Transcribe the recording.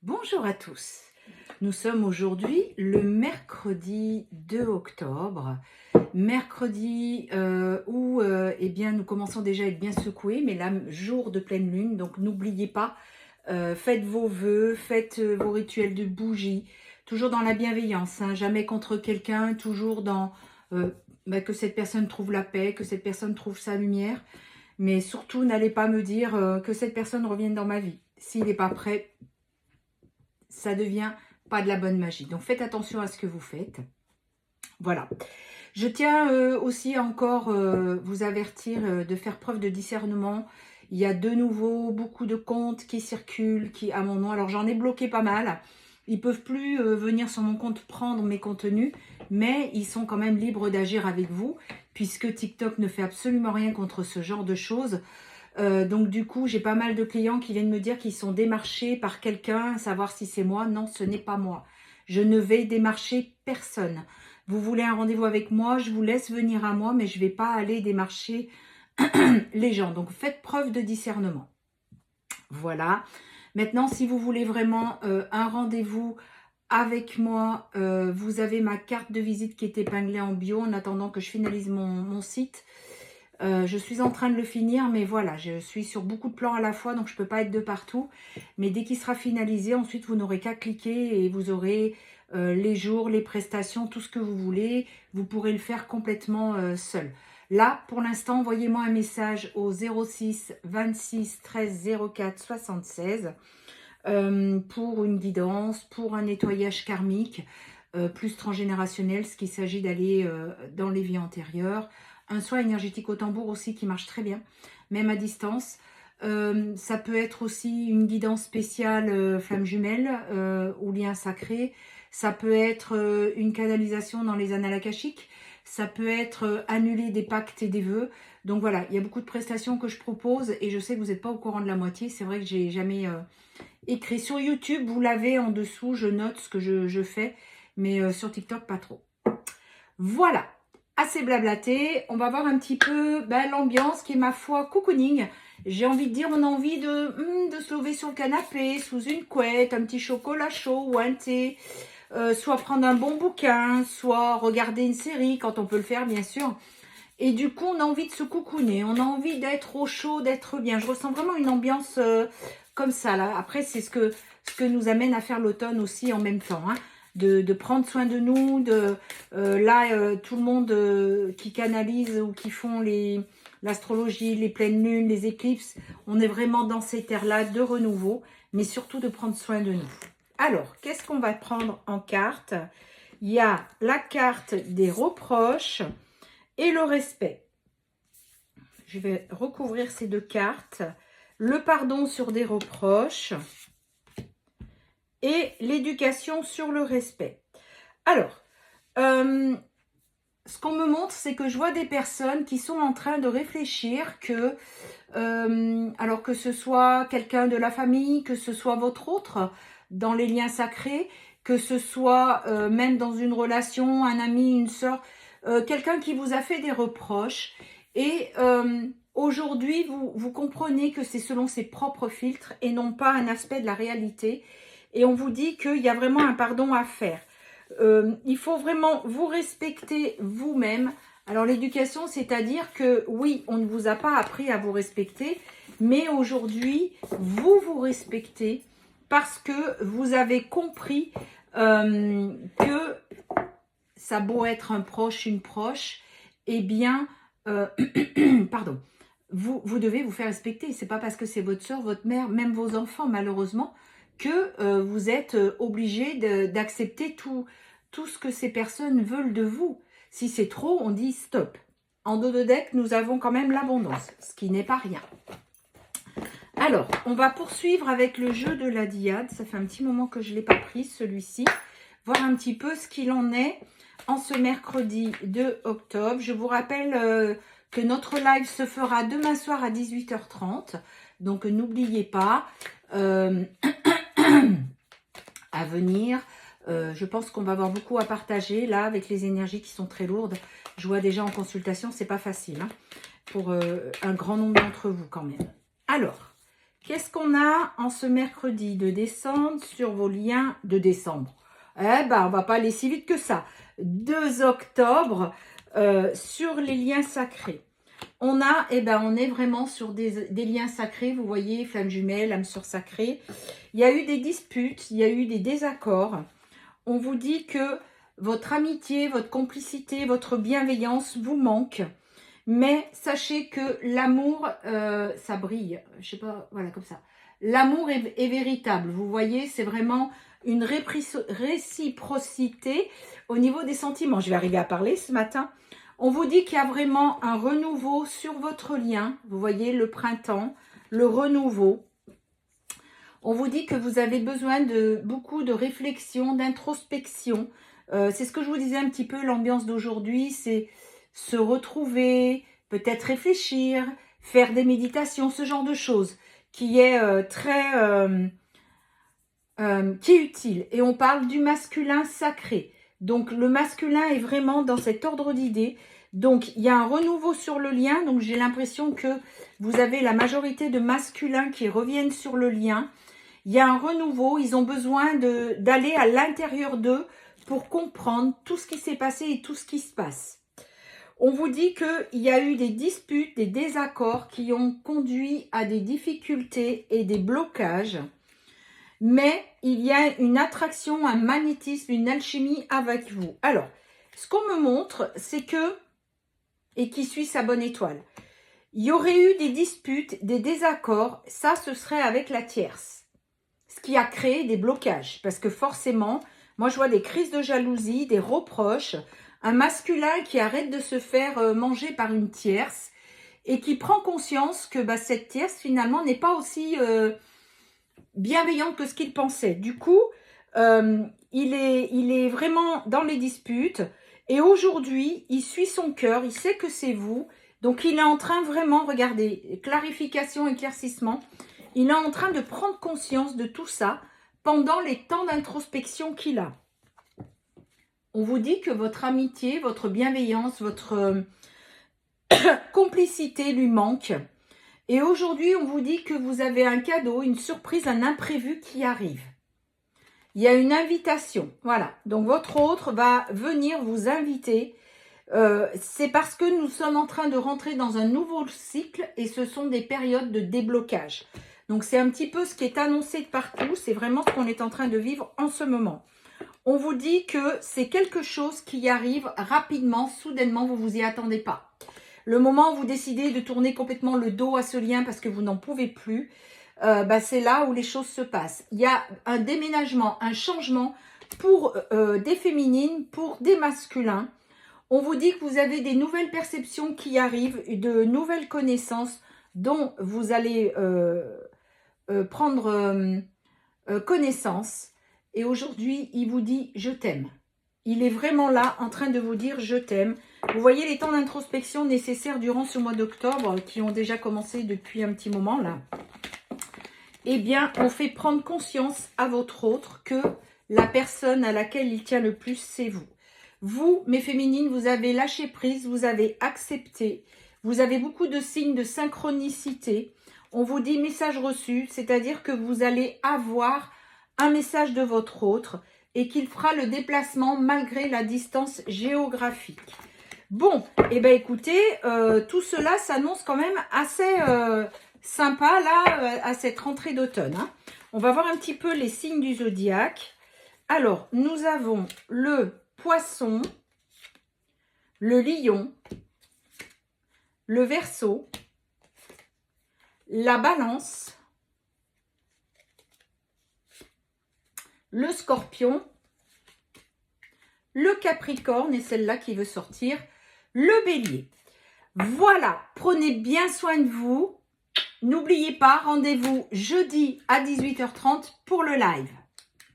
Bonjour à tous. Nous sommes aujourd'hui le mercredi 2 octobre. Mercredi où eh bien, nous commençons déjà à être bien secoués, mais là, jour de pleine lune. Donc n'oubliez pas, faites vos vœux, faites vos rituels de bougie, toujours dans la bienveillance, hein, jamais contre quelqu'un, toujours dans que cette personne trouve la paix, que cette personne trouve sa lumière. Mais surtout, n'allez pas me dire que cette personne revienne dans ma vie. S'il n'est pas prêt, ça devient pas de la bonne magie. Donc faites attention à ce que vous faites. Voilà. Je tiens aussi encore vous avertir de faire preuve de discernement. Il y a de nouveau beaucoup de comptes qui circulent à mon nom. Alors j'en ai bloqué pas mal. Ils ne peuvent plus venir sur mon compte prendre mes contenus, mais ils sont quand même libres d'agir avec vous, puisque TikTok ne fait absolument rien contre ce genre de choses. Donc du coup, j'ai pas mal de clients qui viennent me dire qu'ils sont démarchés par quelqu'un, savoir si c'est moi. Non, ce n'est pas moi. Je ne vais démarcher personne. Vous voulez un rendez-vous avec moi, je vous laisse venir à moi, mais je ne vais pas aller démarcher les gens. Donc faites preuve de discernement. Voilà. Maintenant, si vous voulez vraiment un rendez-vous avec moi, vous avez ma carte de visite qui est épinglée en bio en attendant que je finalise mon site. Je suis en train de le finir, mais voilà, je suis sur beaucoup de plans à la fois, donc je ne peux pas être de partout. Mais dès qu'il sera finalisé, ensuite, vous n'aurez qu'à cliquer et vous aurez les jours, les prestations, tout ce que vous voulez. Vous pourrez le faire complètement seul. Là, pour l'instant, envoyez-moi un message au 06 26 13 04 76 pour une guidance, pour un nettoyage karmique, plus transgénérationnel, ce qu'il s'agit d'aller dans les vies antérieures. Un soin énergétique au tambour aussi qui marche très bien, même à distance. Ça peut être aussi une guidance spéciale flamme jumelle ou lien sacré. Ça peut être une canalisation dans les annales akashiques. Ça peut être annuler des pactes et des vœux. Donc voilà, il y a beaucoup de prestations que je propose et je sais que vous n'êtes pas au courant de la moitié. C'est vrai que j'ai jamais écrit. Sur YouTube, vous l'avez en dessous, je note ce que je fais, mais sur TikTok, pas trop. Voilà. Assez blablaté, on va voir un petit peu l'ambiance qui est ma foi cocooning. J'ai envie de dire, on a envie de se lever sur le canapé, sous une couette, un petit chocolat chaud ou un thé, soit prendre un bon bouquin, soit regarder une série quand on peut le faire bien sûr. Et du coup, on a envie de se cocooner, on a envie d'être au chaud, d'être bien. Je ressens vraiment une ambiance comme ça là. Après, c'est ce que nous amène à faire l'automne aussi en même temps, hein. De prendre soin de nous, tout le monde qui canalise ou qui font l'astrologie, les pleines lunes, les éclipses, on est vraiment dans ces terres-là de renouveau, mais surtout de prendre soin de nous. Alors, qu'est-ce qu'on va prendre en carte? Il y a la carte des reproches et le respect. Je vais recouvrir ces deux cartes. Le pardon sur des reproches et l'éducation sur le respect. Alors, ce qu'on me montre, c'est que je vois des personnes qui sont en train de réfléchir que, alors que ce soit quelqu'un de la famille, que ce soit votre autre, dans les liens sacrés, que ce soit même dans une relation, un ami, une sœur, quelqu'un qui vous a fait des reproches. Et aujourd'hui, vous comprenez que c'est selon ses propres filtres et non pas un aspect de la réalité. Et on vous dit qu'il y a vraiment un pardon à faire. Il faut vraiment vous respecter vous-même. Alors l'éducation, c'est-à-dire que oui, on ne vous a pas appris à vous respecter, mais aujourd'hui, vous vous respectez parce que vous avez compris que ça a beau être un proche, une proche, eh bien, pardon, vous devez vous faire respecter. C'est pas parce que c'est votre soeur, votre mère, même vos enfants, malheureusement, que vous êtes obligé d'accepter tout ce que ces personnes veulent de vous. Si c'est trop, on dit stop. En dos de deck, nous avons quand même l'abondance, ce qui n'est pas rien. Alors, on va poursuivre avec le jeu de la diade. Ça fait un petit moment que je ne l'ai pas pris, celui-ci. Voir un petit peu ce qu'il en est en ce mercredi 2 octobre. Je vous rappelle que notre live se fera demain soir à 18h30. Donc, n'oubliez pas à venir. Je pense qu'on va avoir beaucoup à partager là avec les énergies qui sont très lourdes. Je vois déjà en consultation, c'est pas facile hein, pour un grand nombre d'entre vous quand même. Alors, Qu'est-ce qu'on a en ce mercredi de décembre sur vos liens de décembre? Eh ben, on va pas aller si vite que ça. 2 octobre sur les liens sacrés. On a, on est vraiment sur des liens sacrés. Vous voyez, flamme jumelle, âme sœur sacrée. Il y a eu des disputes, il y a eu des désaccords. On vous dit que votre amitié, votre complicité, votre bienveillance vous manque. Mais sachez que l'amour, ça brille. Je sais pas, voilà, comme ça. L'amour est véritable. Vous voyez, c'est vraiment une réciprocité au niveau des sentiments. Je vais arriver à parler ce matin. On vous dit qu'il y a vraiment un renouveau sur votre lien. Vous voyez, le printemps, le renouveau. On vous dit que vous avez besoin de beaucoup de réflexion, d'introspection. C'est ce que je vous disais un petit peu, l'ambiance d'aujourd'hui, c'est se retrouver, peut-être réfléchir, faire des méditations, ce genre de choses qui est qui est utile. Et on parle du masculin sacré. Donc le masculin est vraiment dans cet ordre d'idées. Donc il y a un renouveau sur le lien. Donc j'ai l'impression que vous avez la majorité de masculins qui reviennent sur le lien. Il y a un renouveau. Ils ont besoin d'aller à l'intérieur d'eux pour comprendre tout ce qui s'est passé et tout ce qui se passe. On vous dit qu'il y a eu des disputes, des désaccords qui ont conduit à des difficultés et des blocages. Mais il y a une attraction, un magnétisme, une alchimie avec vous. Alors, ce qu'on me montre, c'est que, et qui suit sa bonne étoile, il y aurait eu des disputes, des désaccords, ça ce serait avec la tierce. Ce qui a créé des blocages. Parce que forcément, moi je vois des crises de jalousie, des reproches, un masculin qui arrête de se faire manger par une tierce et qui prend conscience que cette tierce finalement n'est pas aussi bienveillante que ce qu'il pensait. Du coup, il est vraiment dans les disputes et aujourd'hui, il suit son cœur, il sait que c'est vous. Donc, il est en train vraiment, regardez, clarification, éclaircissement, il est en train de prendre conscience de tout ça pendant les temps d'introspection qu'il a. On vous dit que votre amitié, votre bienveillance, votre complicité lui manque. Et aujourd'hui, on vous dit que vous avez un cadeau, une surprise, un imprévu qui arrive. Il y a une invitation. Voilà. Donc, votre autre va venir vous inviter. C'est parce que nous sommes en train de rentrer dans un nouveau cycle et ce sont des périodes de déblocage. Donc, c'est un petit peu ce qui est annoncé de partout. C'est vraiment ce qu'on est en train de vivre en ce moment. On vous dit que c'est quelque chose qui arrive rapidement, soudainement, vous ne vous y attendez pas. Le moment où vous décidez de tourner complètement le dos à ce lien parce que vous n'en pouvez plus, c'est là où les choses se passent. Il y a un déménagement, un changement pour des féminines, pour des masculins. On vous dit que vous avez des nouvelles perceptions qui arrivent, de nouvelles connaissances dont vous allez prendre connaissance. Et aujourd'hui, il vous dit « je t'aime ». Il est vraiment là, en train de vous dire « je t'aime ». Vous voyez les temps d'introspection nécessaires durant ce mois d'octobre, qui ont déjà commencé depuis un petit moment, là. Eh bien, on fait prendre conscience à votre autre que la personne à laquelle il tient le plus, c'est vous. Vous, mes féminines, vous avez lâché prise, vous avez accepté. Vous avez beaucoup de signes de synchronicité. On vous dit « message reçu », c'est-à-dire que vous allez avoir un message de votre autre et qu'il fera le déplacement malgré la distance géographique. Bon, écoutez, tout cela s'annonce quand même assez sympa là, à cette rentrée d'automne. Hein. On va voir un petit peu les signes du zodiaque. Alors, nous avons le poisson, le lion, le verseau, la balance, le scorpion, le capricorne et celle-là qui veut sortir, le bélier. Voilà, prenez bien soin de vous. N'oubliez pas, rendez-vous jeudi à 18h30 pour le live.